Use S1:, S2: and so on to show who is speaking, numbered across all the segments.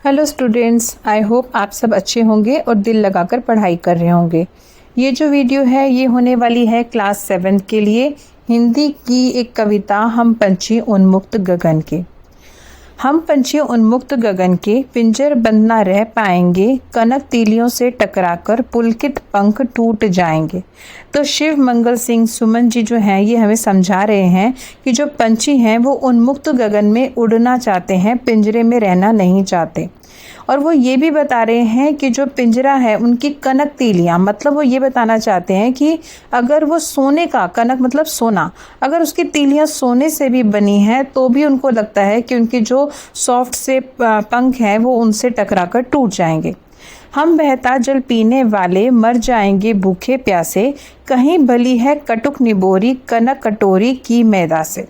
S1: Hello students, I hope आप सब अच्छे होंगे और दिल लगाकर पढ़ाई कर रहे होंगे। ये जो वीडियो है ये होने वाली है क्लास 7 के लिए हिंदी की एक कविता हम पंछी उन्मुक्त गगन के। हम पंछी उन्मुक्त गगन के पिंजर बंद ना रह पाएंगे, कनक तीलियों से टकराकर पुलकित पंख टूट जाएंगे। तो शिव मंगल सिंह सुमन जी जो हैं ये हमें समझा रहे हैं कि जो पंछी हैं वो उन्मुक्त गगन में उड़ना चाहते हैं, पिंजरे में रहना नहीं चाहते। और वो ये भी बता रहे हैं कि जो पिंजरा है उनकी कनक तीलियां, मतलब वो ये बताना चाहते हैं कि अगर वो सोने का, कनक मतलब सोना, अगर उसकी तीलियां सोने से भी बनी हैं तो भी उनको लगता है कि उनके जो सॉफ्ट से पंख हैं वो उनसे टकराकर टूट जाएंगे। हम बहता जल पीने वाले मर जाएंगे भूखे प्यासे, कहीं भली है कटुक निबोरी कनक कटोरी की मैदा से।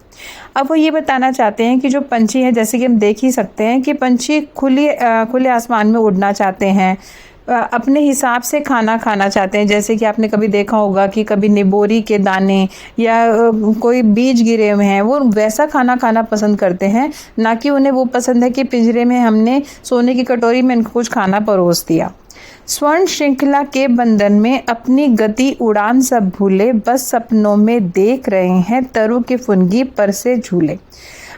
S1: अब वो ये बताना चाहते हैं कि जो पंछी हैं, जैसे कि हम देख ही सकते हैं कि पंछी खुले आसमान में उड़ना चाहते हैं, अपने हिसाब से खाना खाना चाहते हैं। जैसे कि आपने कभी देखा होगा कि कभी निबोरी के दाने या कोई बीज गिरे हुए हैं, वो वैसा खाना खाना पसंद करते हैं, ना कि उन्हें वो पसंद है कि पिंजरे में हमने सोने की कटोरी में इनको कुछ खाना परोस दिया। स्वर्ण श्रृंखला के बंधन में अपनी गति उड़ान सब भूले, बस सपनों में देख रहे हैं तरु के फुनगी पर से झूले।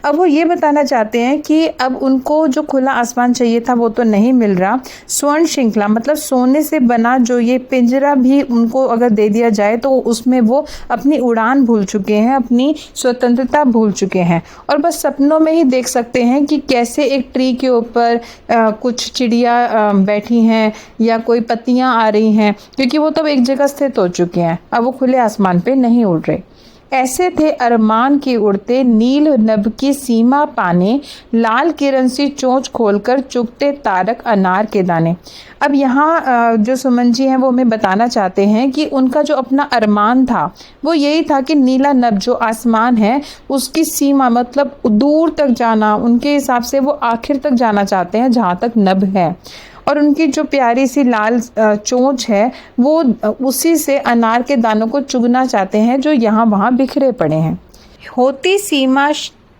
S1: अब वो ये बताना चाहते हैं कि अब उनको जो खुला आसमान चाहिए था वो तो नहीं मिल रहा। स्वर्ण श्रृंखला मतलब सोने से बना जो ये पिंजरा भी उनको अगर दे दिया जाए तो उसमें वो अपनी उड़ान भूल चुके हैं, अपनी स्वतंत्रता भूल चुके हैं, और बस सपनों में ही देख सकते हैं कि कैसे एक ट्री के ऊपर कुछ चिड़िया बैठी हैं या कोई पत्तियां आ रही हैं, क्योंकि वो तो एक जगह स्थित हो चुके हैं, अब वो खुले आसमान पे नहीं उड़ रहे। ऐसे थे अरमान के उड़ते नील नभ की सीमा पाने, लाल किरण सी चोंच खोलकर चुगते तारक अनार के दाने। अब यहाँ जो सुमन जी हैं वो हमें बताना चाहते हैं कि उनका जो अपना अरमान था वो यही था कि नीला नभ जो आसमान है उसकी सीमा मतलब दूर तक जाना, उनके हिसाब से वो आखिर तक जाना चाहते हैं जहाँ तक नभ है, और उनकी जो प्यारी सी लाल चोंच है वो उसी से अनार के दानों को चुगना चाहते हैं जो यहाँ वहाँ बिखरे पड़े हैं। होती सीमा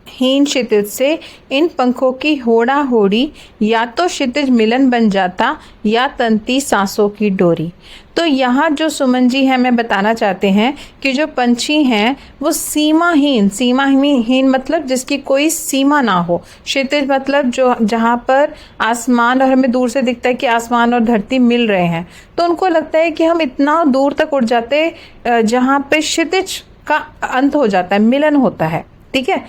S1: हीन क्षितिज से इन पंखों की होड़ा होड़ी, या तो क्षितिज मिलन बन जाता या तंती सांसों की डोरी। तो यहाँ जो सुमन जी हैं मैं बताना चाहते हैं कि जो पंछी हैं वो सीमाहीन मतलब जिसकी कोई सीमा ना हो। क्षितिज मतलब जो जहाँ पर आसमान, और हमें दूर से दिखता है कि आसमान और धरती मिल रहे हैं, तो उनको लगता है कि हम इतना दूर तक उड़ जाते जहाँ पे क्षितिज का अंत हो जाता है, मिलन होता है, ठीक है।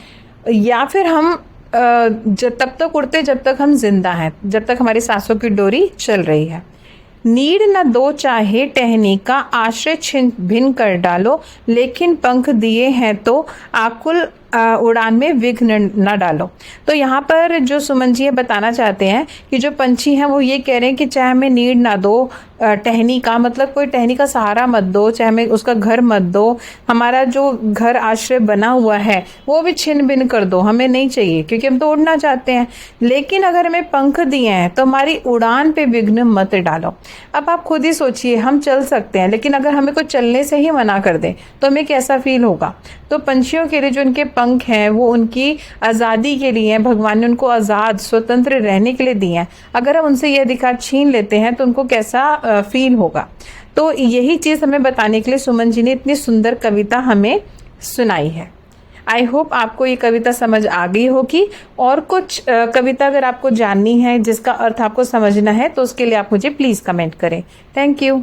S1: या फिर हम तब तक उड़ते जब तक हम जिंदा हैं, जब तक हमारी सांसों की डोरी चल रही है। नीड न दो चाहे टहनी का, आश्रय छिन भिन्न कर डालो, लेकिन पंख दिए हैं तो आकुल उड़ान में विघ्न न डालो। तो यहाँ पर जो सुमन जी बताना चाहते हैं कि जो पंछी हैं वो ये कह रहे हैं कि चाहे हमें नीड ना दो टहनी का, मतलब कोई टहनी का सहारा मत दो, चाहे हमें उसका घर मत दो, हमारा जो घर आश्रय बना हुआ है वो भी छिन्न भिन्न कर दो, हमें नहीं चाहिए क्योंकि हम तो उड़ना चाहते हैं, लेकिन अगर हमें पंख दिए हैं तो हमारी उड़ान पे विघ्न मत डालो। अब आप खुद ही सोचिए, हम चल सकते हैं लेकिन अगर हमें कोई चलने से ही मना कर दे तो हमें कैसा फील होगा। तो पंछियों के लिए जो उनके पंख हैं वो उनकी आज़ादी के लिए हैं, भगवान ने उनको आज़ाद स्वतंत्र रहने के लिए दिए हैं। अगर हम उनसे ये अधिकार छीन लेते हैं तो उनको कैसा फील होगा। तो यही चीज़ हमें बताने के लिए सुमन जी ने इतनी सुंदर कविता हमें सुनाई है। आई होप आपको ये कविता समझ आ गई होगी, और कुछ कविता अगर आपको जाननी है जिसका अर्थ आपको समझना है तो उसके लिए आप मुझे प्लीज़ कमेंट करें। Thank you.